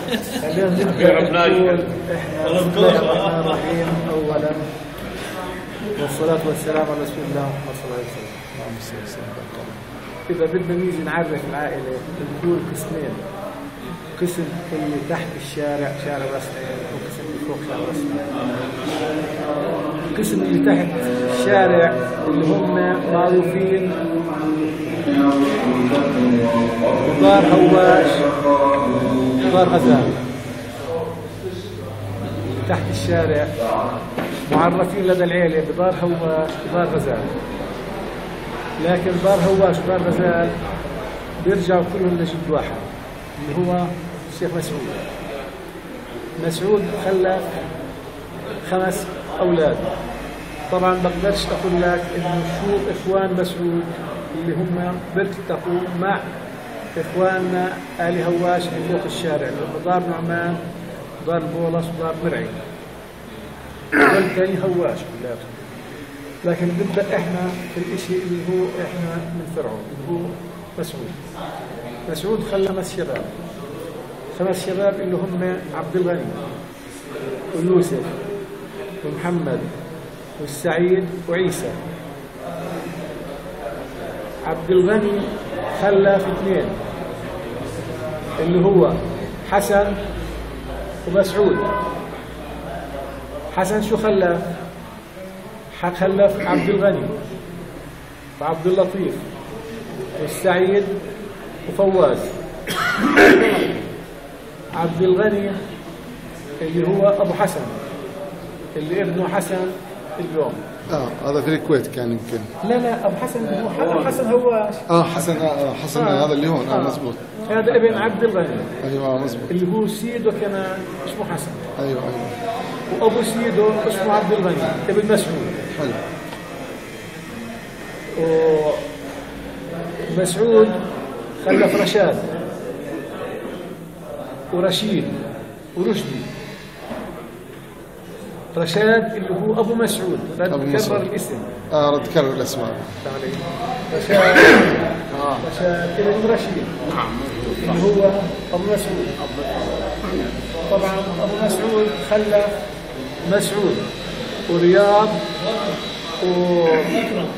خلينا نبدأ نقول احنا بسم الله الرحمن الرحيم اولا، والصلاة والسلام على رسول الله محمد صلى الله عليه وسلم. إذا بدنا نيجي نعرف العائلة بنقول قسمين، قسم اللي تحت الشارع شارع راس العين، وقسم اللي فوق شارع راس العين. القسم اللي تحت الشارع اللي هم معروفين دار هواش ودار غزال. تحت الشارع معرفين لدى العيلة بدار هواش ودار غزال، لكن دار هواش ودار غزال بيرجعوا كلهم لجد واحد اللي هو الشيخ مسعود. مسعود خلف 5 أولاد. طبعا بقدرش أقول لك إنه شو إخوان مسعود اللي هم بيلتقوا مع إخواننا آل هواش اللي فوق الشارع، اللي دار نعمان ودار بولس ودار مرعي، والتاني هواش كلاتهم. لكن نبدأ إحنا في الإشي اللي هو إحنا من فرعون اللي هو مسعود. مسعود خلى 5 شباب، 5 شباب اللي هم عبد الغني ويوسف ومحمد والسعيد وعيسى. عبد الغني خلف 2 اللي هو حسن ومسعود. حسن شو خلف؟ خلف عبد الغني وعبد اللطيف والسعيد وفواز. عبد الغني اللي هو أبو حسن اللي ابنه حسن اليوم. هذا في الكويت كان يمكن. لا أبو حسن هو حسن هواش. حسن هذا اللي هون. مزبوط. هذا ابن عبد الغني. ايوه مزبوط. اللي هو سيده كان اسمه حسن. ايوه. وابو سيده اسمه عبد الغني ابن مسعود. حلو. ومسعود خلف رشاد ورشيد ورشدي. رشاد اللي هو ابو مسعود، رد كرر الاسم. رد كرر الاسماء. رشاد ابن رشيد اللي هو ابو مسعود. طبعا ابو مسعود خلف مسعود ورياض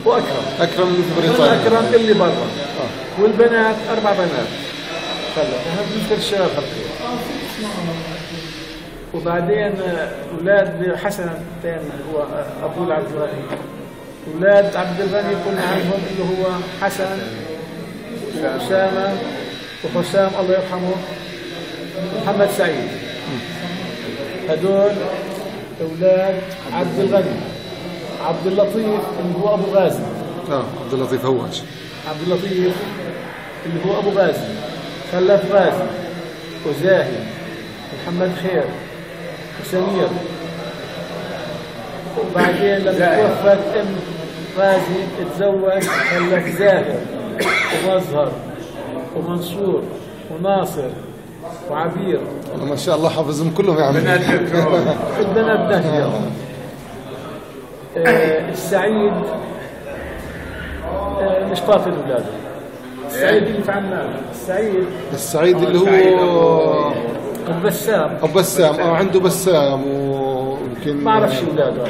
واكرم اللي في بريطانيا. اكرم اللي برا. والبنات 4 بنات خلف. بالنسبه للشباب وبعدين اولاد حسن الثاني هو ابو عبد الغني. اولاد عبد الغني قلنا عنهم اللي هو حسن وأسامة وحسام الله يرحمه محمد سعيد. هدول اولاد عبد الغني. عبد اللطيف اللي هو ابو غازي. عبد اللطيف هواش. عبد اللطيف اللي هو ابو غازي خلف غازي وزاهي محمد خير وسمير. وبعدين لما توفت ام غازي تزوج خلف زاهر ومظهر ومنصور وناصر وعبير. ما شاء الله حافظهم كلهم يا عمي. البنات ده. السعيد مش طافل اولاده. السعيد اللي في عمان. السعيد اللي هو ابو بسام. عنده بسام ويمكن ما اعرفش اولاده.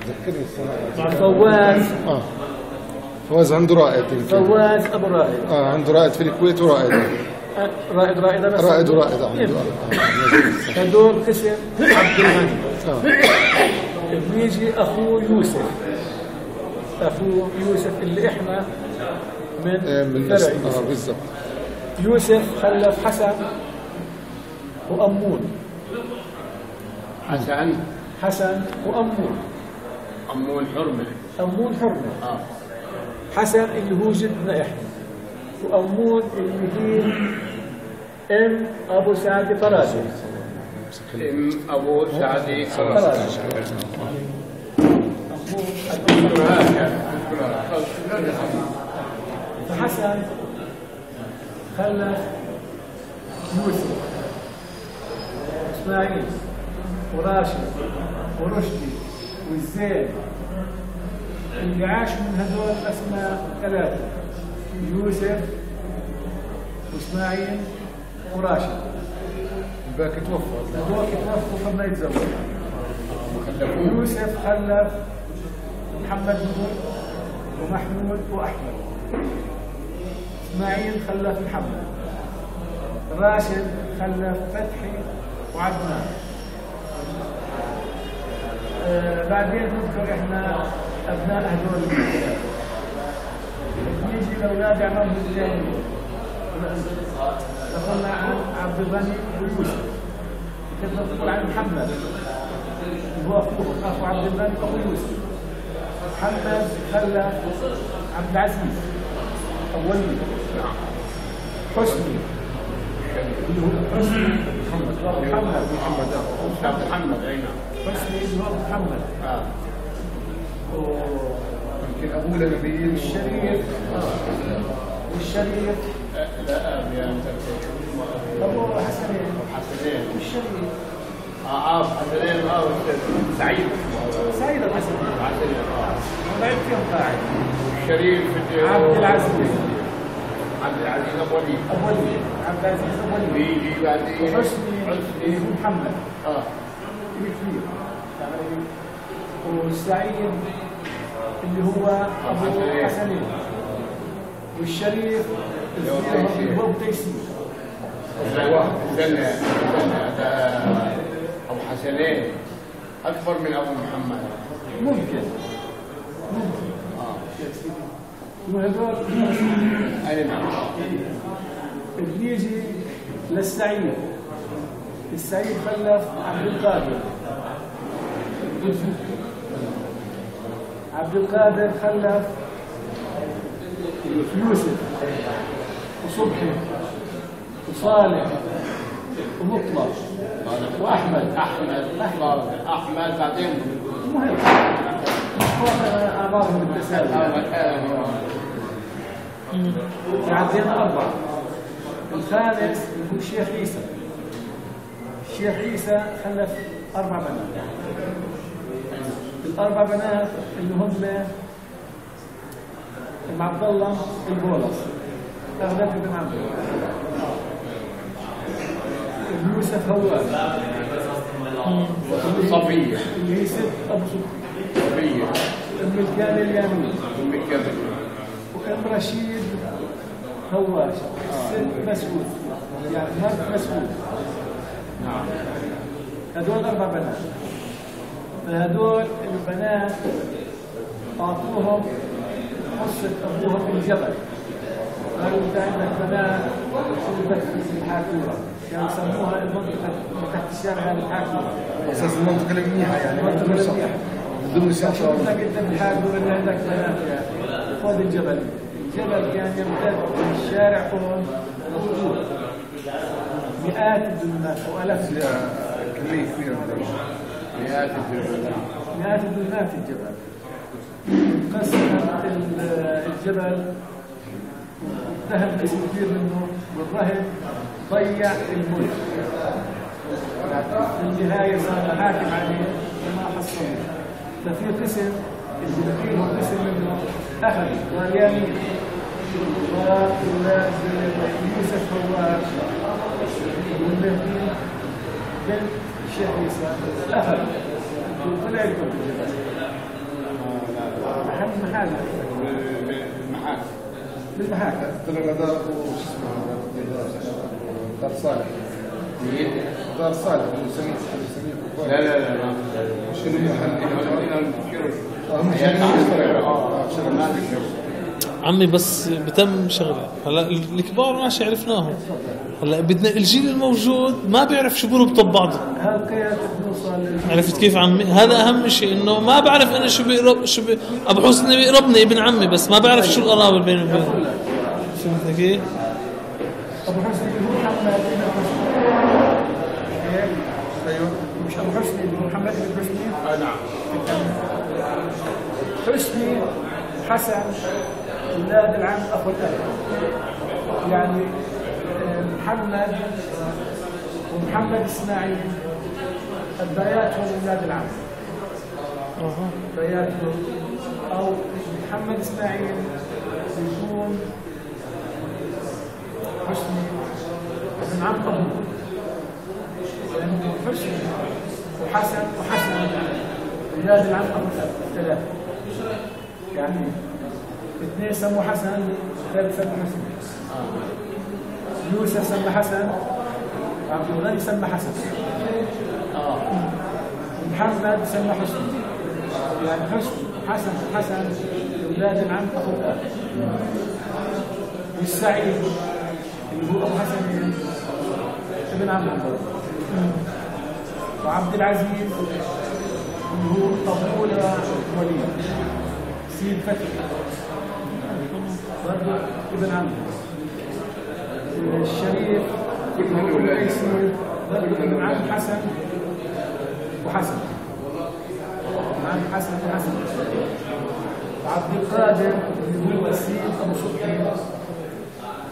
ذكرني السنه. فواز عنده رائد يمكن. فواز ابو رائد. عنده رائد في الكويت ورائد. رائد عنده. هذول قسم عبد الغني. بيجي اخوه يوسف اللي احنا من فرع يوسف. بالضبط. يوسف خلف حسن وأمون. حسن وأمون. أمون حرمة. حسن اللي هو جدنا إحنا، وأمون اللي هي ام أبو سعد فراشي. فحسن خلف يوسف اسماعيل وراشد ورشدي والزين. اللي عاش من هذول اسماء 3: يوسف واسماعيل وراشد. باقي توفى. هذول توفوا فما يتزوج. يوسف خلف محمد ومحمود وأحمد. إسماعيل خلف محمد. راشد خلف فتحي وعدنان. بعدين نذكر احنا ابناء هذول الثلاثه. نيجي لاولاد عمام الجاهليه. دخلنا عن عبد الغني ويوسف. كنا نقول عن محمد اللي هو اخو عبد الغني ابو يوسف. محمد خلف عبد العزيز اولي. حسني اللي هو حسني محمد اي نعم. حسني اللي هو محمد. يمكن ابوه لنبيين. الشريف. والشريف لا يا ابو حسنين. حسنين. والشريف حسنين. سعيد. سعيد الحسنين. حسنين. وبعد فيهم قاعد. الشريف عبد العزيز. عبد العزيز ابو وليد. عبد العزيز ابو وليد. ويجي بعدين حسني محمد. كبير. والسعيد اللي هو ابو حسنين. والشريف اللي هو تيسير. استنى ابو حسنين اكبر من ابو محمد. ممكن. وهذول اي نعم. بنيجي للسعيد. السعيد خلف عبد القادر. عبد القادر خلف يوسف وصبحي وصالح ومطلق واحمد. احمد بعدين المهم اعمارهم بالتساوي. عندنا اربعه. الخامس هو الشيخ عيسى. الشيخ عيسى خلف 4 بنات. ال4 بنات اللي هم عبد الله البولص اغلب ابن عمرو. يوسف هواب. صفيه اللي هي ست ابو صفيه. ام الكامل يامين. وام رشيد هواش. ست مسعود يعني مرت مسعود. نعم. هذول 4 بنات. فهذول البنات اعطوهم قصه ابوهم الجبل. قالوا انت عندك بنات بدك في الحاكوره. كانوا يسموها المنطقه اللي تحت الشارع هذه الحاكوره. اساس المنطقه المنيحه يعني. المنطقه المنيحه. ضمن الشاشه. قلت لك انت بالحاكوره اللي عندك بنات يا اخي. خذ الجبل. الجبل كان يمتد من الشارع هون للطول. مئات الدنمات او الاف. كميه كبيره من مئات الدنمات الجبل. قسم الجبل ذهب قسم كبير منه والرهن ضيع الملك. في النهايه صار حاكم عليه وما حصله. ففي قسم الجبلين وقسم منه اخذ واليمين. ويوسف هو والمهدي بنت الشيخ عيسى اخذ وطلع لكم الجبل. اهم حاجه بالمحاكم. طلع هذا وش اسمه دار صالح. دار صالح سميت. لا شنو المحل؟ عمي بس بتم شغله. هلا الكبار ماشي عرفناهم. هلا بدنا الجيل الموجود ما بيعرف شو بيربطوا ببعض. عرفت كيف عمي؟ هذا اهم شيء انه ما بعرف انا شو ابو حسني بيقربني ابن عمي بس ما بعرف شو القرابه بيني وبينه. فهمت كيف؟ ابو حسني بن محمد ايوه مش ابو حسني بن محمد بن حسني. نعم. حسني حسن اولاد العم اخو الاب. يعني محمد ومحمد اسماعيل البياتهم اولاد العم. بياتهم او محمد اسماعيل يكون حسني ابن عم ابوه. حسن وحسن وحسن أولاد العم أبو الثلاثة، يعني اثنين سموا حسن، الثالث سموا حسن. يوسف سمى حسن، عبد الغني سمى حسن، محمد سمى حسن، يعني حسن حسن أولاد العم أبو الآب. والسعيد اللي هو أبو حسن ابن عم عمرو، وعبد العزيز اللي هو أبو وليد سيد فتحي برضه ابن عمرو. الشريف ابن عيسى برضه ابن عم حسن وحسن، عم حسن وحسن. وعبد القادر اللي هو السيد أبو صبحي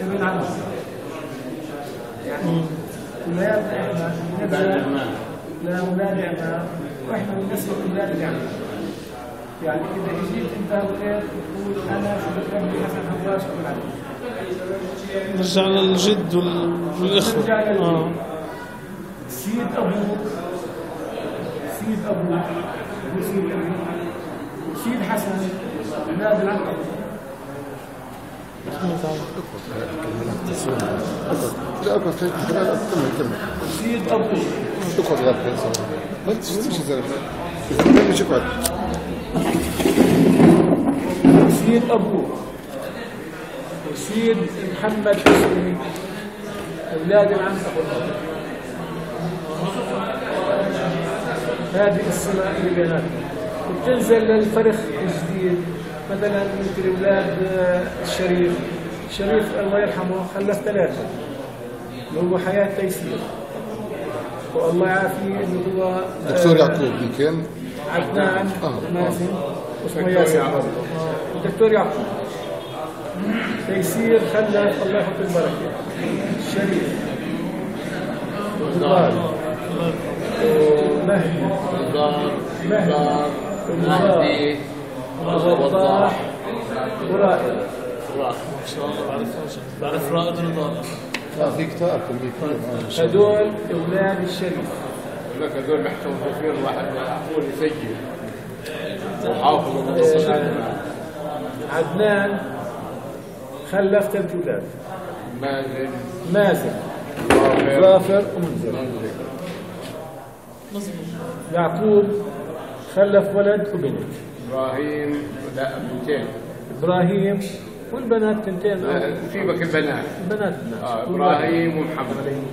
ابن عمرو. يعني ولادنا احنا نبدا لاولاد عمام واحنا بنسبه اولاد العمام. يعني اذا جيت انت وغير تقول انا شو بدي حسن حواش ابن عمرو، نرجع للجد والاخوه. سيد ابوك سيد ابوك وسيد ابوك وسيد حسن اولاد العم. لا أقعد كمل سيد أبو اقعد يا أخي ما تشتيش زلمة إذا ما بيجي اقعد. سيد أبو وسيد محمد حسني أولاد العم أبو الأب. هذه السنة اللي بيناتنا. وبتنزل للفرخ الجديد، مثلا مثل أولاد الشريف الله يرحمه خلف 3 اللي هو حياة تيسير، والله يعافيه اللي هو دكتور يعقوب يمكن عدنان مازن اسمه ياسر. الدكتور يعقوب تيسير خلف الله يحط البركة الشريف وضال مهدي وضاح ورائد. ما شاء الله بعرف رائد ونضال. في كتاب هدول أولاد الشريف. لك هذول محتوى واحد معقول يسجل وحافظ. عدنان خلف 3 أولاد، مازن ظافر ومنذر. يعقوب خلف ولد وبنت، إبراهيم لا بنتين، إبراهيم والبنات 2. في بك البنات البنات إبراهيم ومحمد.